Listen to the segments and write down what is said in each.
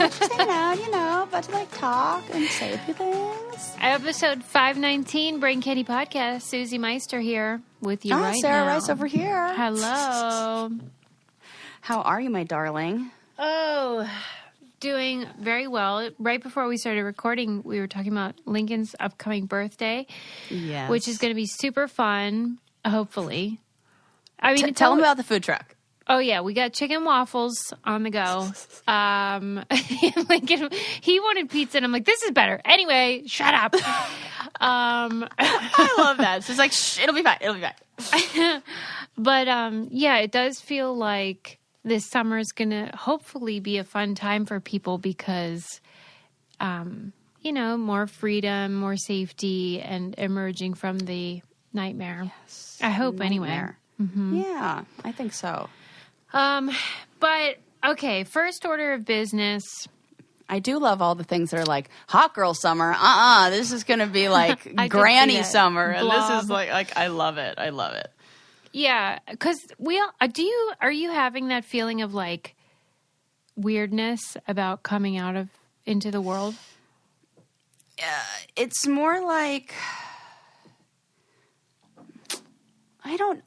Just hanging out, about to like talk and say a few things. Episode 519, Brain Candy Podcast. Susie Meister here with you right Sarah now. Rice over here. Hello. How are you, my darling? Oh, doing very well. Right before we started recording, we were talking about Lincoln's upcoming birthday, Yes. which is going to be super fun, hopefully. I mean, Tell them about the food truck. Oh, yeah. We got chicken waffles on the go. Lincoln, he wanted pizza, and I'm like, this is better. Anyway, shut up. I love that. So it's like, shh, it'll be fine. It'll be fine. But, yeah, it does feel like this summer is going to hopefully be a fun time for people because, more freedom, more safety, and emerging from the nightmare. Yes. I hope, anyway. Mm-hmm. Yeah, I think so. But, okay, first order of business. I do love all the things that are like hot girl summer. This is going to be like granny summer. And this is like, I love it. I love it. Yeah. Cause are you having that feeling of like weirdness about coming out into the world? It's more like,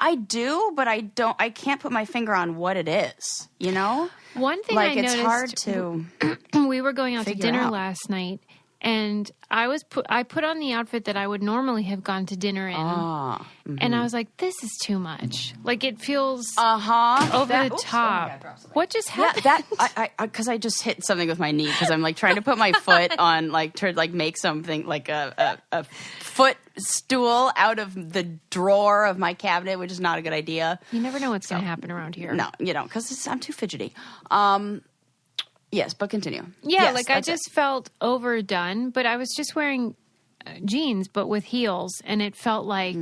I do, but I can't put my finger on what it is, you know? One thing like I noticed, it's hard to we were going out to dinner last night, and I put on the outfit that I would normally have gone to dinner in, and I was like, this is too much. Like it feels over the top. Oh, what just happened? Yeah, because I just hit something with my knee because I'm like trying to put my foot on to make something like a footstool out of the drawer of my cabinet, which is not a good idea. You never know what's going to happen around here. No, because I'm too fidgety. Yes, but continue. Yeah, yes, I just felt overdone, but I was just wearing jeans, but with heels, and it felt like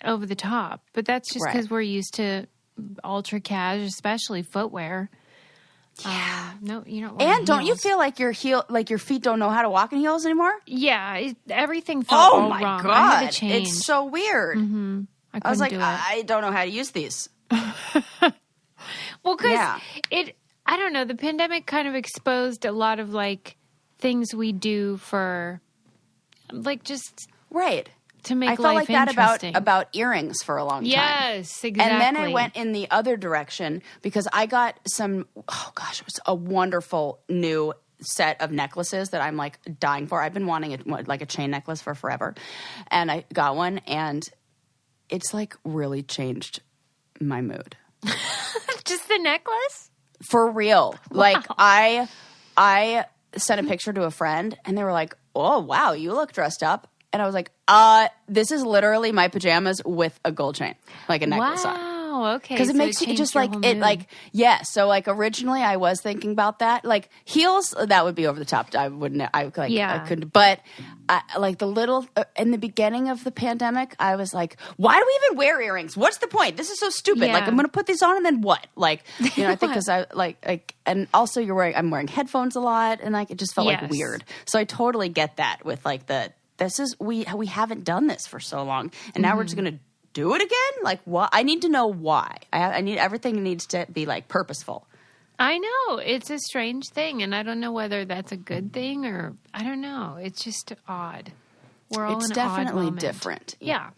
over the top. But that's just because we're used to ultra cash, especially footwear. Yeah. No, you don't. And don't you feel like your feet don't know how to walk in heels anymore? Yeah, everything felt all wrong. God. I had to change. It's so weird. Mm-hmm. I was like, I don't know how to use these. Well, because I don't know, the pandemic kind of exposed a lot of like things we do for like just to make life interesting. I felt like that about earrings for a long time. Yes, exactly. And then I went in the other direction because I got it was a wonderful new set of necklaces that I'm like dying for. I've been wanting a chain necklace for forever. And I got one and it's like really changed my mood. Just the necklace? For real. Wow. Like I sent a picture to a friend and they were like, "Oh, wow, you look dressed up." And I was like, this is literally my pajamas with a gold chain, like a necklace on. Wow, okay. Because it makes you just like it, like So like originally, I was thinking about that, like heels. That would be over the top. I wouldn't. I couldn't. But like the little in the beginning of the pandemic, I was like, why do we even wear earrings? What's the point? This is so stupid. Yeah. Like I'm going to put these on and then what? Like I think because I like and also I'm wearing headphones a lot and like it just felt like weird. So I totally get that with like we haven't done this for so long, and now we're just going to do it again? Like, what? I need to know why. I need everything needs to be like purposeful. I know. It's a strange thing, and I don't know whether that's a good thing or I don't know. It's just odd. We're all in an odd moment. It's definitely different. Yeah.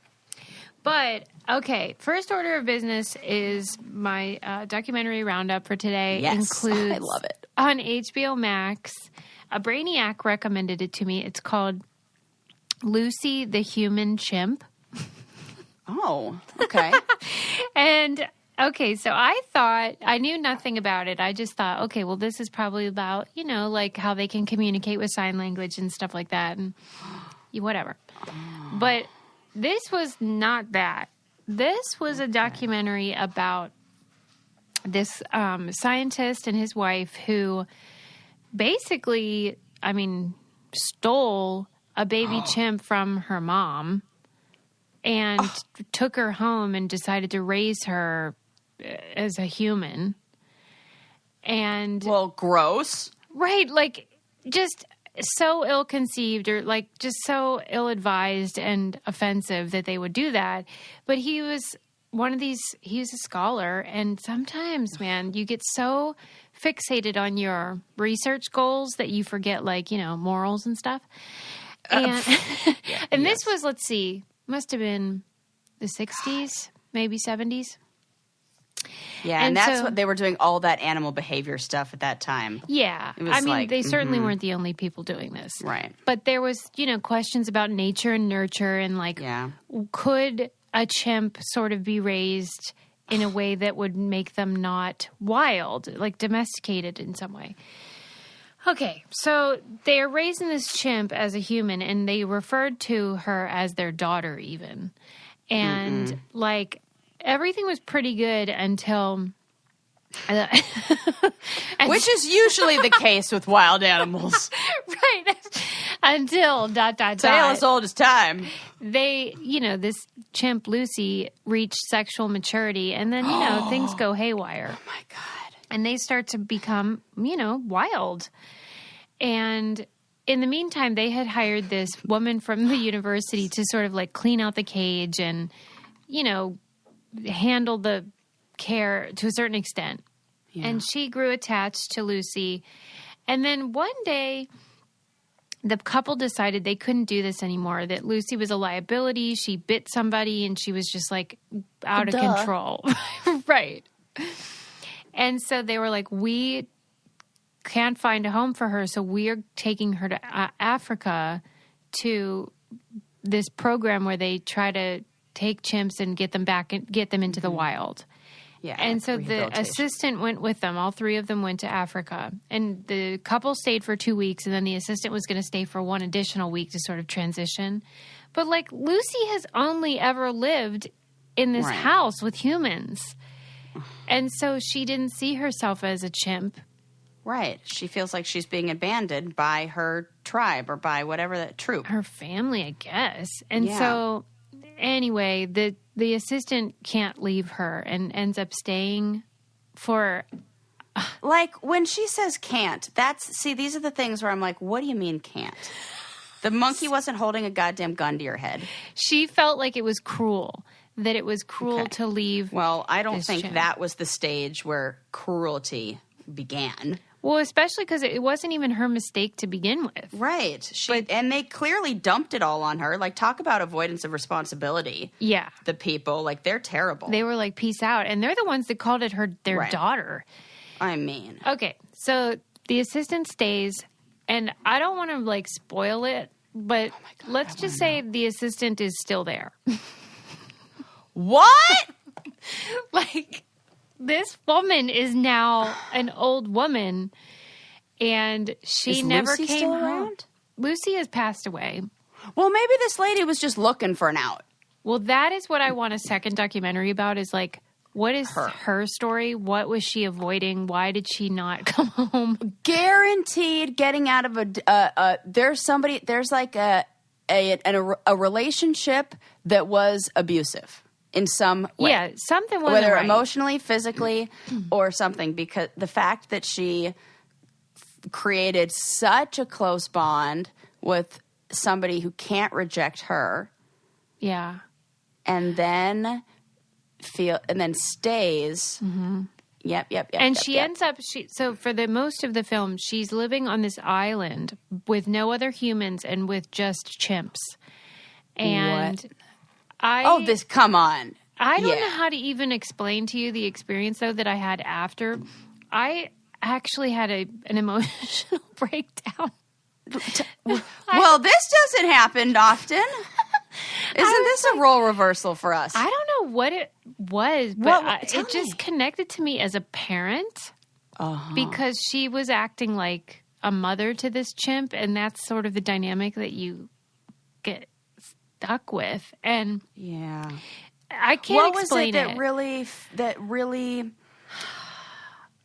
But, okay, first order of business is my documentary roundup for today. Yes, includes I love it. On HBO Max, a Brainiac recommended it to me. It's called Lucy the Human Chimp. Oh, okay. And, okay, so I knew nothing about it. I just thought, okay, well, this is probably about, like how they can communicate with sign language and stuff like that and whatever. But this was not that. This was a documentary about this scientist and his wife who basically, stole a baby chimp from her mom and took her home and decided to raise her as a human. And well, gross. Right, like just so ill-conceived or like just so ill-advised and offensive that they would do that. But he was he's a scholar, and sometimes, man, you get so fixated on your research goals that you forget, like, morals and stuff. And and this was, let's see, must have been the 60s, maybe 70s. Yeah, and that's what they were doing, all that animal behavior stuff at that time. Yeah. I mean, they certainly weren't the only people doing this. Right. But there was, questions about nature and nurture and, like, could a chimp sort of be raised in a way that would make them not wild, like domesticated in some way? Okay, so they're raising this chimp as a human, and they referred to her as their daughter even. And, like, everything was pretty good until... Which is usually the case with wild animals. Right. Until ... Tale as old as time. They, this chimp Lucy reached sexual maturity, and then, things go haywire. Oh, my God. And they start to become, wild. And in the meantime, they had hired this woman from the university to sort of like clean out the cage and, handle the care to a certain extent. Yeah. And she grew attached to Lucy. And then one day, the couple decided they couldn't do this anymore, that Lucy was a liability. She bit somebody and she was just like out of control. Right. And so they were like, we can't find a home for her, so we're taking her to Africa to this program where they try to take chimps and get them back and get them into the wild. Yeah. And so the assistant went with them. All three of them went to Africa. And the couple stayed for 2 weeks, and then the assistant was going to stay for one additional week to sort of transition. But, like, Lucy has only ever lived in this house with humans. And so she didn't see herself as a chimp. Right. She feels like she's being abandoned by her tribe or by whatever that troop. Her family, I guess. And so, anyway, the assistant can't leave her and ends up staying for... Like, when she says can't, these are the things where I'm like, what do you mean can't? The monkey wasn't holding a goddamn gun to your head. She felt like it was cruel. That it was cruel to leave. Well, I don't think that was the stage where cruelty began. Well, especially because it wasn't even her mistake to begin with. Right. And they clearly dumped it all on her. Like, talk about avoidance of responsibility. Yeah. The people, like, they're terrible. They were like, peace out. And they're the ones that called it their daughter. I mean. Okay. So the assistant stays, and I don't want to, like, spoil it, but let's just say the assistant is still there. What? Like... This woman is now an old woman, and she never Lucy came still home. Around? Lucy has passed away. Well, maybe this lady was just looking for an out. Well, that is what I want a second documentary about, is like, what is her story? What was she avoiding? Why did she not come home? Guaranteed getting out of there's like a relationship that was abusive. In some way. Yeah, something wasn't whether right. Emotionally, physically, or something. Because the fact that she created such a close bond with somebody who can't reject her. Yeah. And then stays. Mm-hmm. Yep. And she ends up, so for the most of the film, she's living on this island with no other humans and with just chimps. And... What? Come on. I don't know how to even explain to you the experience, though, that I had after. I actually had an emotional breakdown. Well, this doesn't happen often. Isn't this a role reversal for us? I don't know what it was, but it just connected to me as a parent because she was acting like a mother to this chimp, and that's sort of the dynamic that you get stuck with. And I can't explain it. What was it that really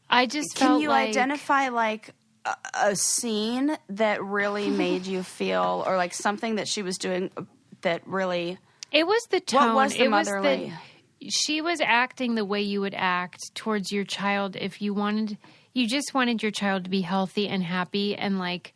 I just felt like... Can you identify like a scene that really made you feel, or like something that she was doing that really... It was the tone. What was the motherly... She was acting the way you would act towards your child if you just wanted your child to be healthy and happy, and like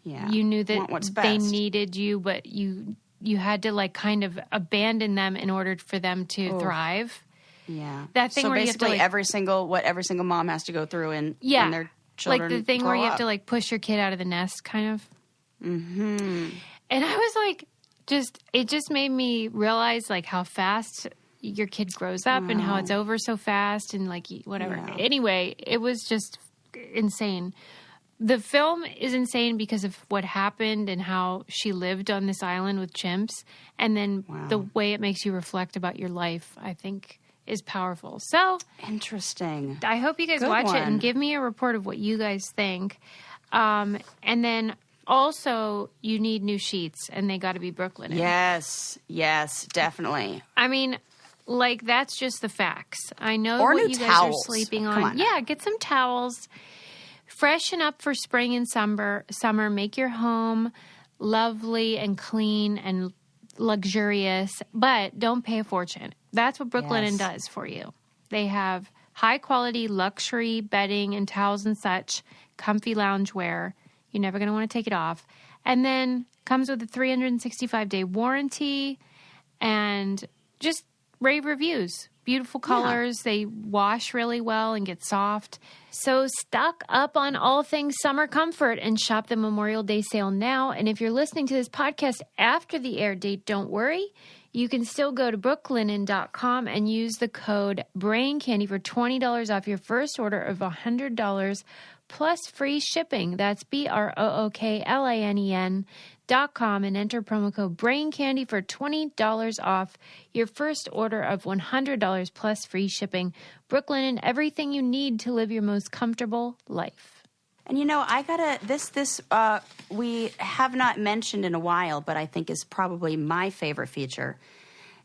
you knew that they needed you, but you had to like kind of abandon them in order for them to thrive. that thing so where basically you have to every single mom has to go through when their children like the thing where you grow have to up. like push your kid out of the nest, kind of. Mm-hmm. And I was like, it just made me realize like how fast your kid grows up and how it's over so fast and like whatever. Yeah. Anyway, it was just insane. The film is insane because of what happened and how she lived on this island with chimps. And then the way it makes you reflect about your life, I think, is powerful. So interesting. I hope you guys watch it and give me a report of what you guys think. And then also, you need new sheets, and they got to be Brooklyn. Yes, definitely. I mean, like, that's just the facts. I know or what new you guys towels. are sleeping on. Come on. Yeah, get some towels. Freshen up for spring and summer. Make your home lovely and clean and luxurious, but don't pay a fortune. That's what Brooklyn does for you. They have high-quality luxury bedding and towels and such, comfy loungewear. You're never going to want to take it off. And then comes with a 365-day warranty and just rave reviews. Beautiful colors. They wash really well and get soft. So stock up on all things summer comfort and shop the Memorial Day sale now. And if you're listening to this podcast after the air date, don't worry. You can still go to brooklinen.com and use the code BRAINCANDY for $20 off your first order of $100 plus free shipping. That's BROOKLINEN.com and enter promo code BRAINCANDY for $20 off your first order of $100 plus free shipping. Brooklinen, everything you need to live your most comfortable life. And you know, I gotta this we have not mentioned in a while, but I think is probably my favorite feature.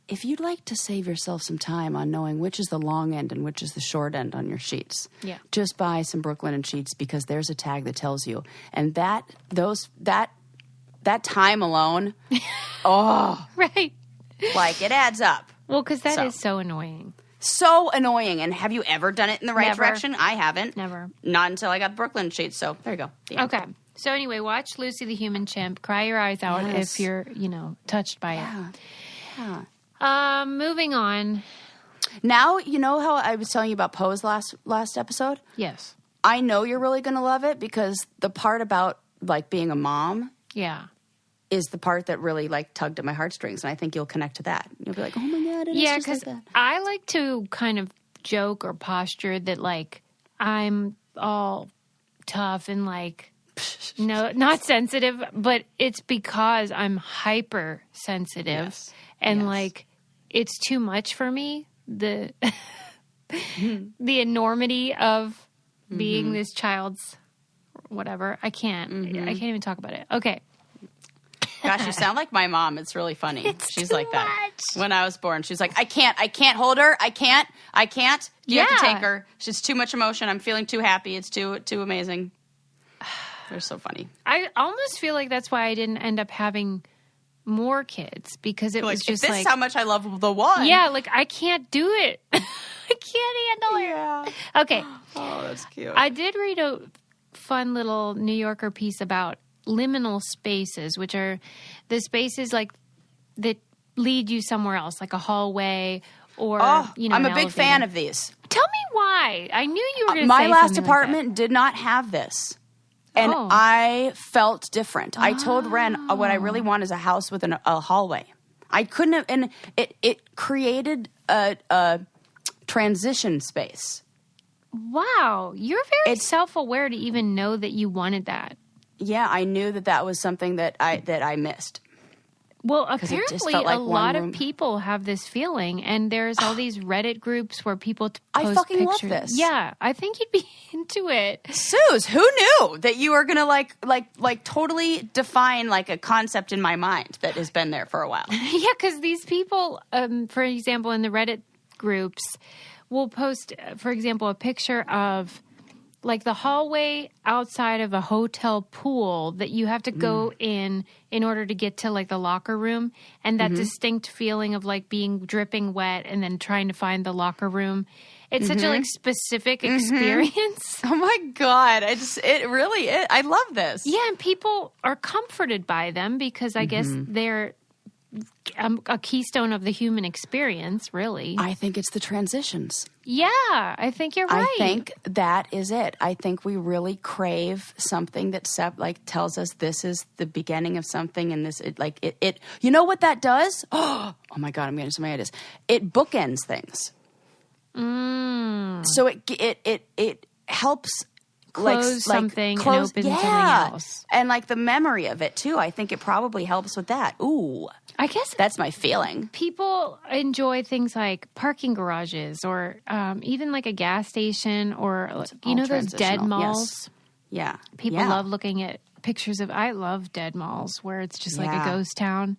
If you'd like to save yourself some time on knowing which is the long end and which is the short end on your sheets, just buy some Brooklinen sheets because there's a tag that tells you. And that time alone, right, like it adds up. Well, because that is so annoying. So annoying. And have you ever done it in the right direction? I haven't. Never. Not until I got Brooklyn sheets. So there you go. Okay. So anyway, watch Lucy the Human Chimp. Cry your eyes out if you're, touched by it. Yeah. Moving on. Now, you know how I was telling you about Pose last episode? Yes. I know you're really going to love it because the part about like being a mom is the part that really like tugged at my heartstrings. And I think you'll connect to that. You'll be like, oh my God, it is just like that. I like to kind of joke or posture that like I'm all tough and like, no, not sensitive, but it's because I'm hypersensitive and like it's too much for me. The enormity of being this child's whatever. I can't even talk about it. Okay. Gosh, you sound like my mom. It's really funny. She's like that. When I was born, she's like, I can't hold her. I can't. You have to take her. She's too much emotion. I'm feeling too happy. It's too amazing. They're so funny. I almost feel like that's why I didn't end up having more kids because it was just this like, is how much I love the one. Yeah, like I can't do it. I can't handle it. Yeah. Okay. Oh, that's cute. I did read a fun little New Yorker piece about liminal spaces, which are the spaces like that lead you somewhere else, like a hallway or I'm a big elevator. fan of these. Tell me why. I knew you were going to say my last something apartment like did not have this. And I felt different. I told Ren what I really want is a house with a hallway. I couldn't have, and it created a transition space. Wow. You're very self-aware to even know that you wanted that. Yeah, I knew that was something that I missed. Well, apparently like a lot of people have this feeling, and there's all these Reddit groups where people post I fucking pictures. love this. Yeah, I think you'd be into it. Suze, who knew that you were gonna like totally define like a concept in my mind that has been there for a while? Yeah, because these people, for example, in the Reddit groups, will post, for example, a picture of like the hallway outside of a hotel pool that you have to go in order to get to like the locker room, and that distinct feeling of like being dripping wet and then trying to find the locker room. It's such a like specific experience. Oh my God. I love this. Yeah. And people are comforted by them because I guess they're a keystone of the human experience, really. I think it's the transitions. Yeah, I think you're right. I think that is it. I think we really crave something that tells us this is the beginning of something, and it. You know what that does? Oh my God, I'm getting so many ideas. It bookends things. So it helps close something and open something else. And like the memory of it too. I think it probably helps with that. Ooh. I guess that's my feeling. People enjoy things like parking garages or even like a gas station or, those dead malls. Yes. Yeah. People love looking at pictures of, I love dead malls where it's just like a ghost town.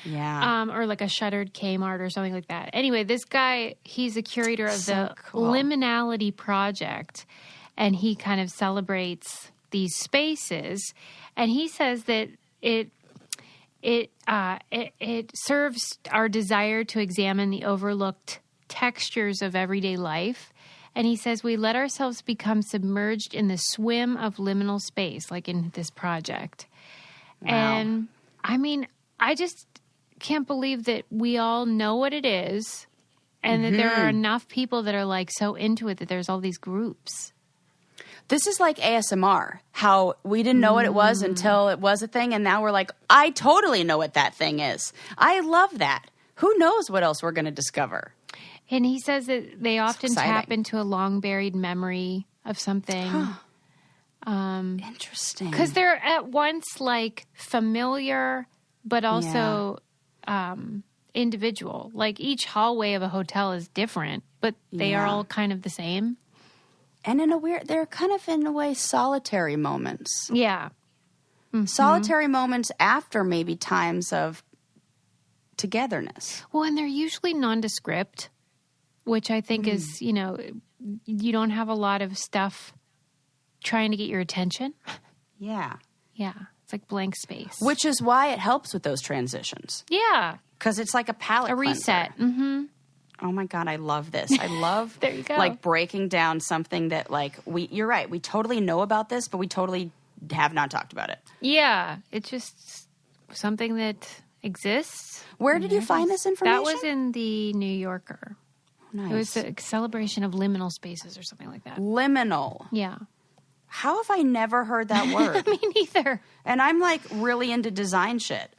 Yeah. Or like a shuttered Kmart or something like that. Anyway, this guy, he's a curator of the Liminality Project, and he kind of celebrates these spaces. And he says that it serves our desire to examine the overlooked textures of everyday life. And he says we let ourselves become submerged in the swim of liminal space, like in this project. Wow. And I mean, I just can't believe that we all know what it is and that there are enough people that are like so into it that there's all these groups. This is like ASMR, how we didn't know what it was until it was a thing, and now we're like, I totally know what that thing is. I love that. Who knows what else we're going to discover? And he says that they often tap into a long-buried memory of something. Interesting. Because they're at once like familiar, but also individual. Like each hallway of a hotel is different, but they are all kind of the same. And they're kind of in a way solitary moments. Yeah. Mm-hmm. Solitary moments after maybe times of togetherness. Well, and they're usually nondescript, which I think is, you don't have a lot of stuff trying to get your attention. Yeah. Yeah. It's like blank space. Which is why it helps with those transitions. Yeah. Because it's like a palate cleanser. Reset. Mm-hmm. Oh my God, I love this. I love there you go. Like breaking down something that you're right, we totally know about this, but we totally have not talked about it. Yeah. It's just something that exists. Where did you find this information? That was in the New Yorker. Nice. It was a celebration of liminal spaces or something like that. Liminal. Yeah. How have I never heard that word? Me neither. And I'm like really into design shit.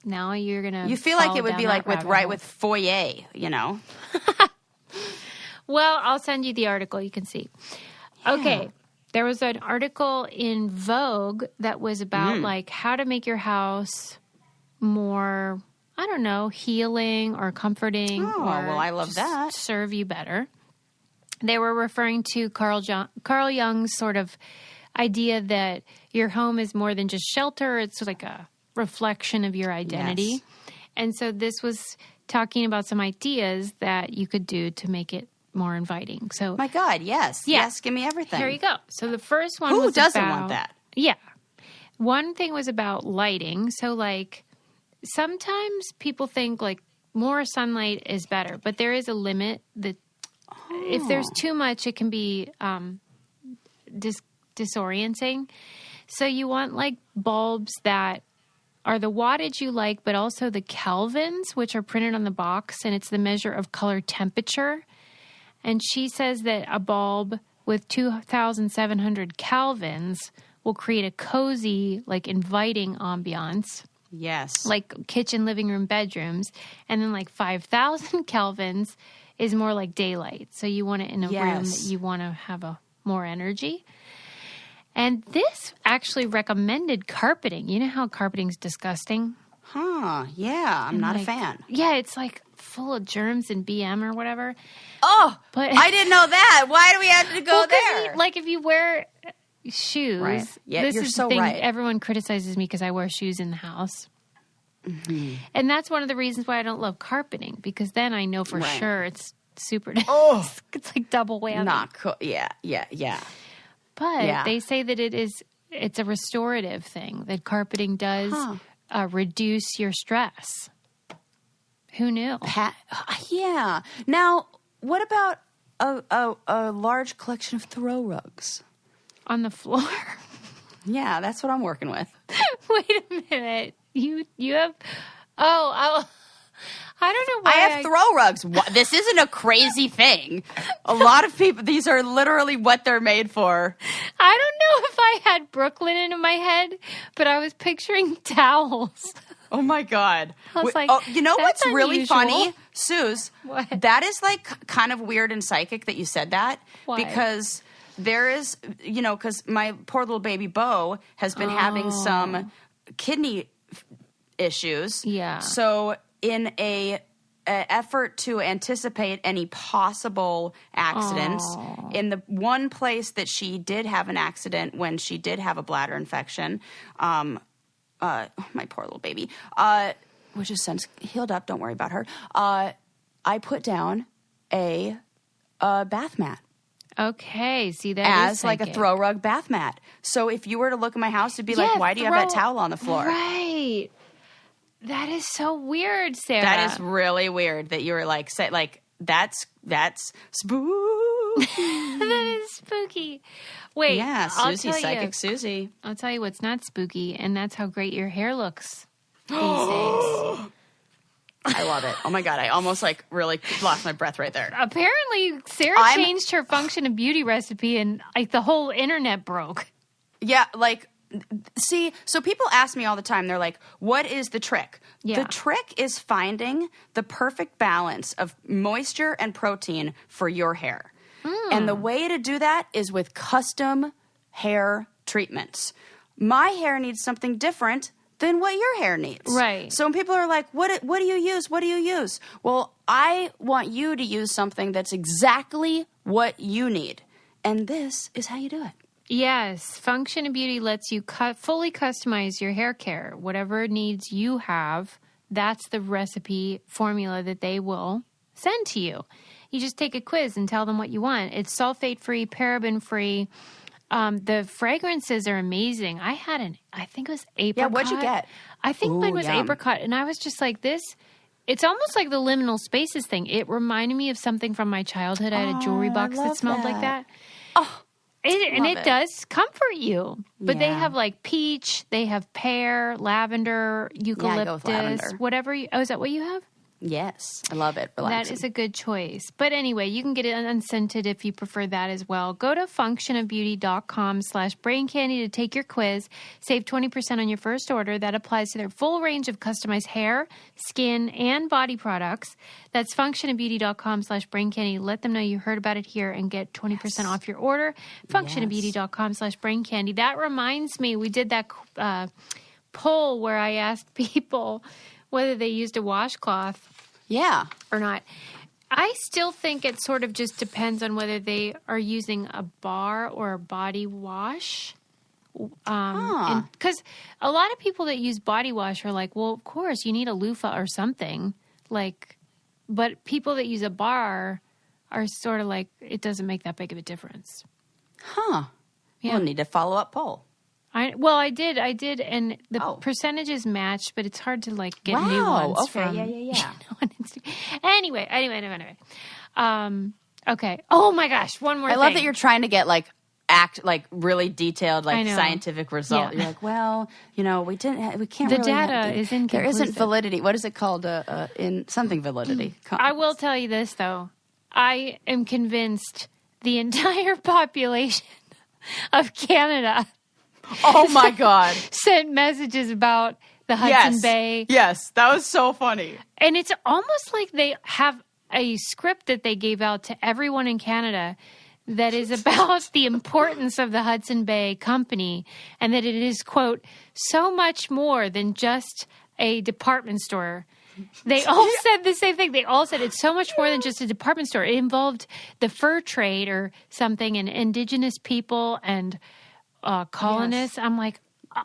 Now you're going to You feel like it would be like with foyer, you know? Well, I'll send you the article. You can see. Yeah. Okay. There was an article in Vogue that was about like how to make your house more, I don't know, healing or comforting. Oh, well, I love that. Serve you better. They were referring to Carl Jung's sort of idea that your home is more than just shelter. It's like a reflection of your identity. Yes. And so this was talking about some ideas that you could do to make it more inviting. So, my God, yes. Yeah. Yes, give me everything. Here you go. So the first one Who doesn't want that? Yeah. One thing was about lighting. So like sometimes people think like more sunlight is better, but there is a limit that if there's too much, it can be disorienting. So you want like bulbs that are the wattage you like, but also the kelvins, which are printed on the box, and it's the measure of color temperature. And she says that a bulb with 2,700 kelvins will create a cozy, like inviting ambiance. Yes. Like kitchen, living room, bedrooms. And then like 5,000 kelvins is more like daylight. So you want it in a room that you want to have more energy. And this actually recommended carpeting. You know how carpeting's disgusting? Huh. Yeah. I'm not a fan. Yeah. It's like full of germs and BM or whatever. Oh, but I didn't know that. Why do we have to go there? Like if you wear shoes. Right. Yeah, this you're is so the thing. right. Everyone criticizes me because I wear shoes in the house. Mm-hmm. And that's one of the reasons why I don't love carpeting, because then I know for sure it's super. Oh, it's like double whammy. Not cool. Yeah. But they say that it's a restorative thing, that carpeting does reduce your stress. Who knew? Yeah. Now, what about a large collection of throw rugs? On the floor? Yeah, that's what I'm working with. Wait a minute. You have Oh, I don't know why. I have throw rugs. This isn't a crazy thing. A lot of people, these are literally what they're made for. I don't know if I had Brooklyn in my head, but I was picturing towels. Oh my God. I was like, you know what's really unusual. funny, Suze? What? That is like kind of weird and psychic that you said that. Why? Because there is, because my poor little baby Beau has been having some kidney issues. Yeah. So in a effort to anticipate any possible accidents, in the one place that she did have an accident when she did have a bladder infection, my poor little baby, which has since healed up. Don't worry about her. I put down a bath mat. Okay, see that as is like a psychic. throw rug bath mat. So if you were to look at my house, it'd be like, why do you have that towel on the floor? Right. That is so weird, Sarah. That is really weird that you were like, that's spooky. That is spooky. Wait, Yeah, Susie, psychic Susie. I'll tell you what's not spooky, and that's how great your hair looks these days. I love it. Oh my God, I almost like really lost my breath right there. Apparently, Sarah changed her Function of Beauty recipe, and like the whole internet broke. Yeah, like, see, so people ask me all the time, they're like, what is the trick? Yeah. The trick is finding the perfect balance of moisture and protein for your hair. And the way to do that is with custom hair treatments. My hair needs something different than what your hair needs. Right. So when people are like, what do you use? What do you use? Well, I want you to use something that's exactly what you need. And this is how you do it. Yes, Function of Beauty lets you fully customize your hair care. Whatever needs you have, that's the recipe formula that they will send to you. You just take a quiz and tell them what you want. It's sulfate-free, paraben-free. The fragrances are amazing. I think it was apricot. Yeah, what'd you get? I think mine was yum. apricot. And I was just like, it's almost like the liminal spaces thing. It reminded me of something from my childhood. I had a jewelry box that smelled like that. Oh, it does comfort you. But they Yeah. have like peach, they have pear, lavender, eucalyptus, I go with lavender. whatever. Is that what you have? yes. I love it. Relaxing. That is a good choice. But anyway, you can get it unscented if you prefer that as well. Go to functionofbeauty.com/braincandy to take your quiz. Save 20% on your first order. That applies to their full range of customized hair, skin, and body products. That's functionofbeauty.com/braincandy. Let them know you heard about it here and get 20% off your order. Functionofbeauty.com/braincandy. That reminds me, we did that poll where I asked people whether they used a washcloth Yeah. or not. I still think it sort of just depends on whether they are using a bar or a body wash. Because a lot of people that use body wash are like, well, of course, you need a loofah or something. But people that use a bar are sort of like, it doesn't make that big of a difference. Huh. Yeah. We'll need a follow-up poll. I did, and the percentages matched, but it's hard to get new ones. Okay, from, yeah. on Instagram. Anyway. Okay. Oh my gosh, one more thing. I love that you're trying to get really detailed, scientific result. Yeah. You're like, well, we can't. The really data is inconclusive. There isn't validity. What is it called? In something validity. I will tell you this though. I am convinced the entire population of Canada. Oh my God. Sent messages about the Hudson Bay. Yes, that was so funny. And it's almost like they have a script that they gave out to everyone in Canada that is about the importance of the Hudson Bay Company and that it is, quote, so much more than just a department store. They all said the same thing. They all said it's so much more than just a department store. It involved the fur trade or something and indigenous people and colonists. Yes. I'm like,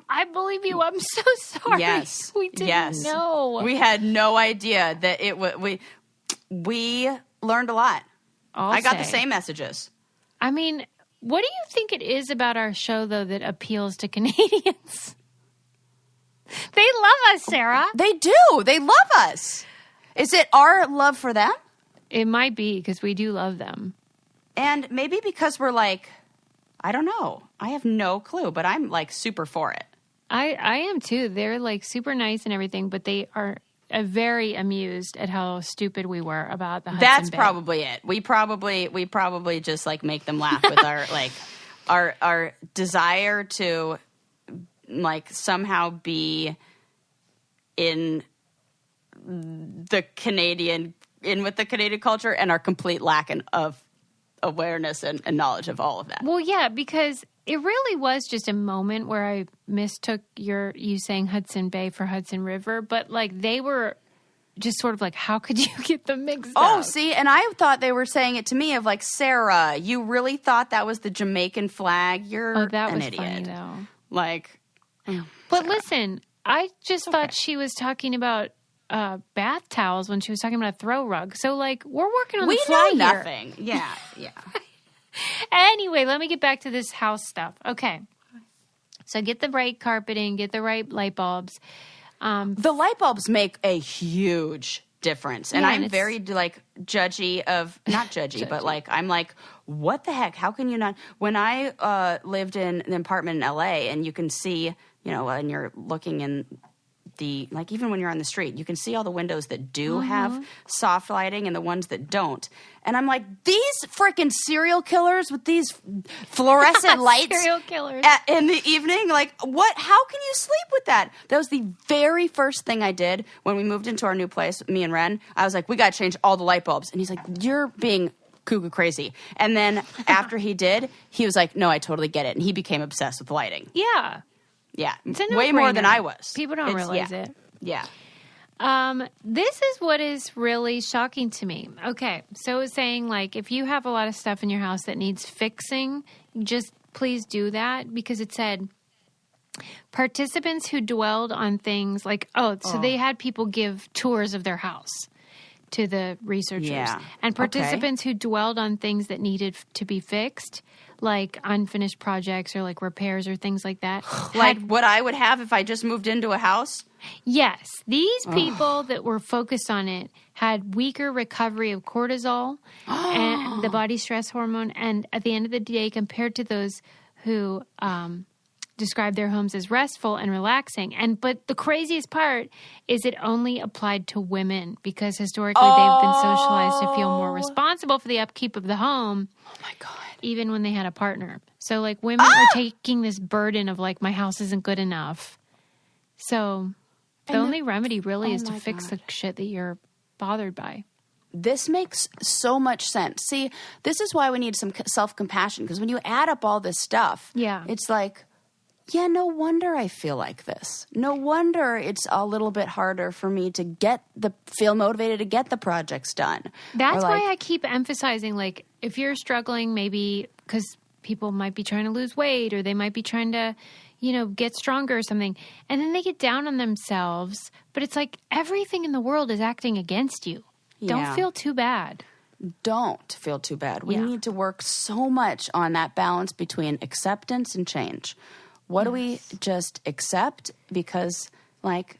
I believe you. I'm so sorry. Yes. We didn't know. We had no idea that it would. We learned a lot. I got the same messages. I mean, what do you think it is about our show, though, that appeals to Canadians? They love us, Sarah. They do. They love us. Is it our love for them? It might be because we do love them. And maybe because we're like, I don't know. I have no clue, but I'm super for it. I am too. They're super nice and everything, but they are very amused at how stupid we were about the Hudson That's Bay. probably it. We probably just like make them laugh with our like our desire to like somehow be in the Canadian with the Canadian culture and our complete lack of awareness and knowledge of all of that. Well, yeah, because it really was just a moment where I mistook you saying Hudson Bay for Hudson River, but like they were just sort of like, how could you get them mixed up? Oh, see, and I thought they were saying it to me of like, Sarah, you really thought that was the Jamaican flag? You're that an was idiot. funny though. Like, but listen, I just thought she was talking about bath towels when she was talking about a throw rug. So like, we're working on the fly know here. nothing. Yeah. Anyway, let me get back to this house stuff. Okay. So get the right carpeting, get the right light bulbs. The light bulbs make a huge difference. And Yeah, I'm and very like judgy of, not judgy, but like, I'm like, what the heck? How can you not? When I lived in an apartment in LA and you can see, you know, when you're looking in the, like even when you're on the street, you can see all the windows that do have soft lighting and the ones that don't. And I'm like, these freaking serial killers with these fluorescent lights Serial killers. in the evening, like what? How can you sleep with that? That was the very first thing I did when we moved into our new place, me and Ren. I was like, we got to change all the light bulbs. And he's like, you're being cuckoo crazy. And then after he did, he was like, no, I totally get it. And he became obsessed with lighting. Yeah. Yeah, It's a way more no-brainer. than I was. People don't realize it. Yeah. This is what is really shocking to me. Okay, so it's saying like if you have a lot of stuff in your house that needs fixing, just please do that because it said participants who dwelled on things like so they had people give tours of their house to the researchers. Yeah. And participants who dwelled on things that needed to be fixed, like unfinished projects or like repairs or things like that. Like what I would have if I just moved into a house? Yes. These people that were focused on it had weaker recovery of cortisol and the body stress hormone. And at the end of the day, compared to those who described their homes as restful and relaxing. But the craziest part is it only applied to women because historically they've been socialized to feel more responsible for the upkeep of the home. Oh my God. Even when they had a partner. So like women are taking this burden of like, my house isn't good enough. So the only remedy really is to fix the shit that you're bothered by. This makes so much sense. See, this is why we need some self-compassion because when you add up all this stuff, it's like, yeah, no wonder I feel like this. No wonder it's a little bit harder for me to feel motivated to get the projects done. That's why I keep emphasizing, like, if you're struggling, maybe because people might be trying to lose weight or they might be trying to, you know, get stronger or something. And then they get down on themselves. But it's like everything in the world is acting against you. Yeah. Don't feel too bad. Don't feel too bad. We need to work so much on that balance between acceptance and change. What do we just accept because, like,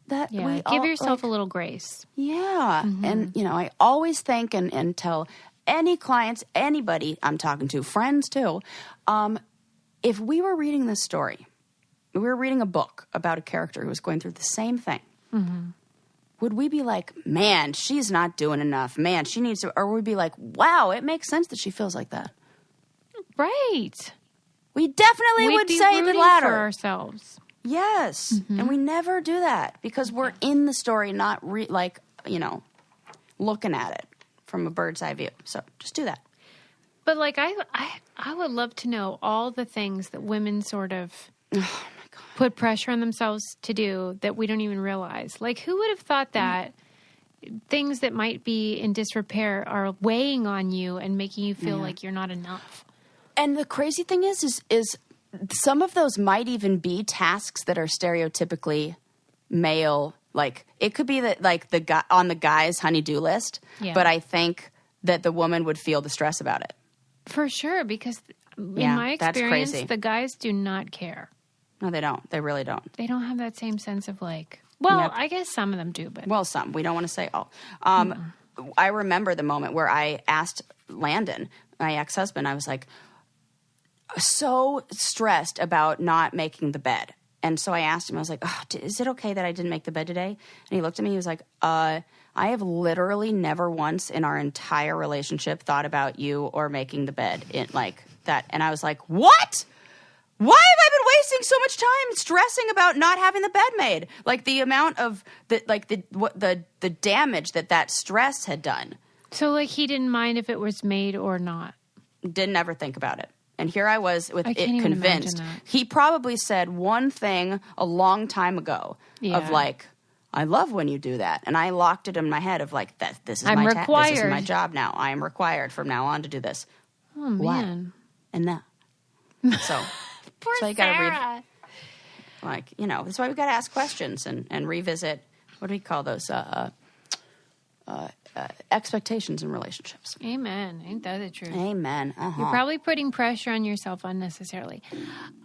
that we give yourself a little grace. Yeah. And, you know, I always think and tell any clients, anybody I'm talking to, friends too, if we were reading this story, we were reading a book about a character who was going through the same thing, would we be like, man, she's not doing enough. Man, she needs to, or would we be like, wow, it makes sense that she feels like that. Right. We definitely would say the latter. For ourselves. Yes. And we never do that because we're in the story, not looking at it from a bird's eye view. So just do that. But like I would love to know all the things that women sort of put pressure on themselves to do that we don't even realize. Like who would have thought that things that might be in disrepair are weighing on you and making you feel like you're not enough? And the crazy thing is some of those might even be tasks that are stereotypically male. Like it could be that like the guy on the guy's honey-do list, but I think that the woman would feel the stress about it. For sure, because in my experience, the guys do not care. No, they don't. They really don't. They don't have that same sense of like, well, I guess some of them do, but. Well, some. We don't want to say all. I remember the moment where I asked Landon, my ex-husband, I was like, so stressed about not making the bed. And so I asked him, I was like, is it okay that I didn't make the bed today? And he looked at me, he was like, I have literally never once in our entire relationship thought about you or making the bed in like that. And I was like, what? Why have I been wasting so much time stressing about not having the bed made? Like the amount of the damage that stress had done. So like he didn't mind if it was made or not. Didn't ever think about it. And here I was with it convinced. That. He probably said one thing a long time ago of like, I love when you do that. And I locked it in my head of like, this is my this is my job now. I am required from now on to do this. Oh, man. And now. So, Poor so you Sarah. Like, you know, that's why we got to ask questions and revisit, what do we call those? Expectations in relationships. Amen. Ain't that the truth? Amen. You're probably putting pressure on yourself unnecessarily.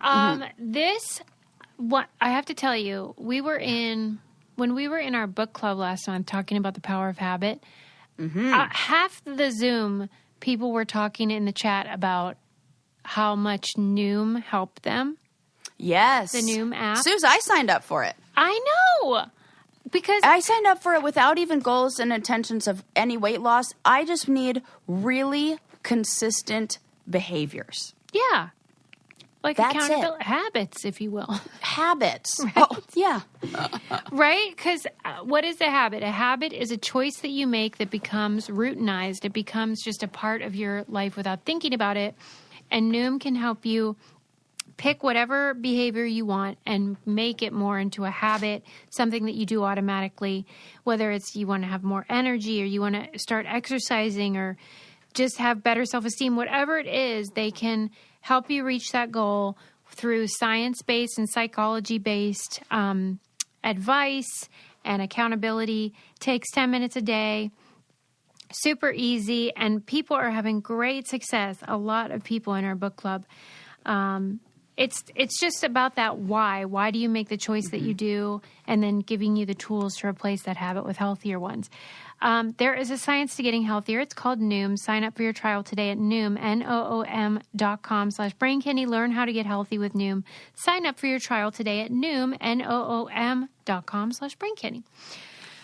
What I have to tell you, when we were in our book club last month talking about the power of habit, half the Zoom people were talking in the chat about how much Noom helped them. Yes. The Noom app. Suze, I signed up for it. I know. Because I signed up for it without even goals and intentions of any weight loss. I just need really consistent behaviors. Yeah. Like That's accountability habits, if you will. Habits. Right. Oh, yeah. Right? Because what is a habit? A habit is a choice that you make that becomes routinized. It becomes just a part of your life without thinking about it. And Noom can help you pick whatever behavior you want and make it more into a habit, something that you do automatically, whether it's you want to have more energy or you want to start exercising or just have better self-esteem, whatever it is, they can help you reach that goal through science-based and psychology-based advice and accountability. Takes 10 minutes a day. Super easy, and people are having great success. A lot of people in our book club. It's just about that why. Why do you make the choice that you do? And then giving you the tools to replace that habit with healthier ones. There is a science to getting healthier. It's called Noom. Sign up for your trial today at Noom, Noom.com/BrainCandy. Learn how to get healthy with Noom. Sign up for your trial today at Noom, Noom.com/BrainCandy.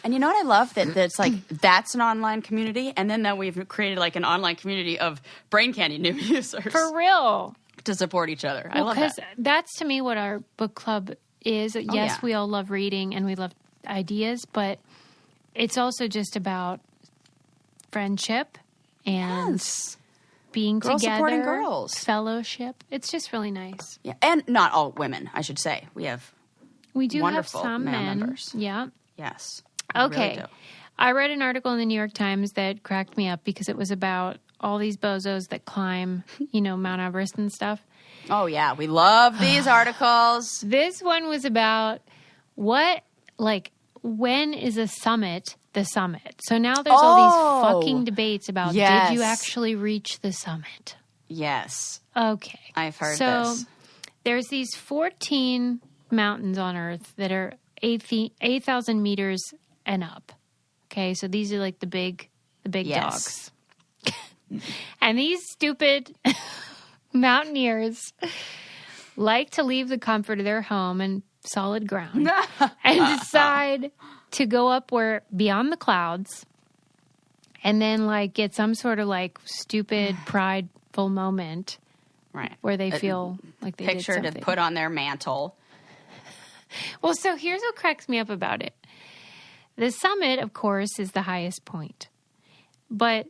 And you know what I love? That it's like, that's an online community. And then that we've created like an online community of Brain Candy Noom users. For real. To support each other. I love that. Because that's to me what our book club is. Yes, we all love reading and we love ideas, but it's also just about friendship and being girls together. Supporting girls. Fellowship. It's just really nice. Yeah. And not all women, I should say. We do wonderful have some male men. members. Yeah. Yes. Okay. Really I read an article in the New York Times that cracked me up because it was about all these bozos that climb, Mount Everest and stuff. Oh, yeah. We love these articles. This one was about when is a summit the summit? So now there's all these fucking debates about did you actually reach the summit? Yes. Okay. I've heard this. So there's these 14 mountains on Earth that are 8,000 meters and up. Okay, so these are like the big dogs. And these stupid mountaineers like to leave the comfort of their home and solid ground and decide to go up beyond the clouds and then get some sort of stupid prideful moment, right? Where they feel like they picture did something. to put on their mantle. Well, so here's what cracks me up about it. The summit, of course, is the highest point. But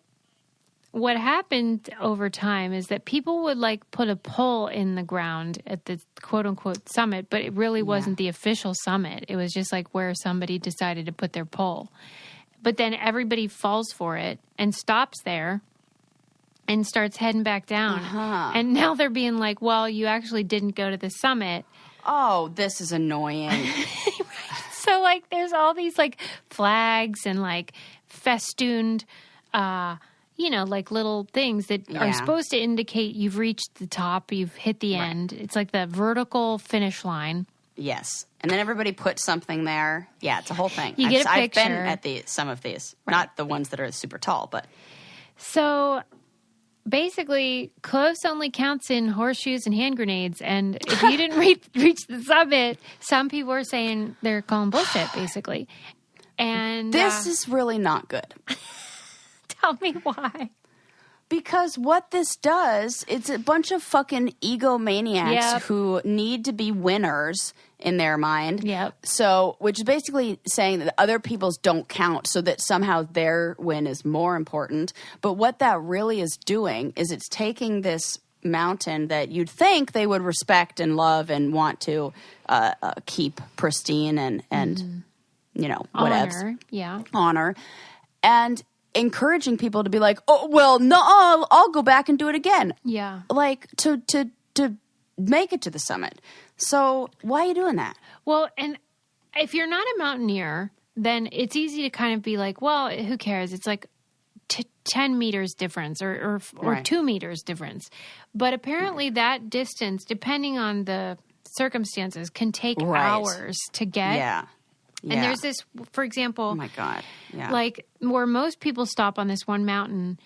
what happened over time is that people would put a pole in the ground at the quote unquote summit, but it really wasn't the official summit. It was just where somebody decided to put their pole. But then everybody falls for it and stops there and starts heading back down. And now they're being well, you actually didn't go to the summit. Oh, this is annoying. So, there's all these, flags and, festooned, little things that are supposed to indicate you've reached the top, you've hit the end. It's the vertical finish line. Yes. And then everybody puts something there. Yeah, it's a whole thing. You get a picture. I've been at some of these. Right. Not the ones that are super tall, but... So, basically, close only counts in horseshoes and hand grenades. And if you didn't reach the summit, some people are saying they're calling bullshit, basically. And this is really not good. Tell me why. Because what this does, it's a bunch of fucking egomaniacs who need to be winners in their mind. Yep. So, which is basically saying that other people's don't count, so that somehow their win is more important. But what that really is doing is it's taking this mountain that you'd think they would respect and love and want to keep pristine and you know, whatever. Honor. And encouraging people to be like, oh, well, no, I'll go back and do it again. Yeah. Like, to make it to the summit. So why are you doing that? Well, and if you're not a mountaineer, then it's easy to kind of be like, well, who cares? It's like 10 meters difference or 2 meters difference. But apparently that distance, depending on the circumstances, can take hours to get. Yeah. And there's this, for example, oh my God. Yeah. like where most people stop on this one mountain,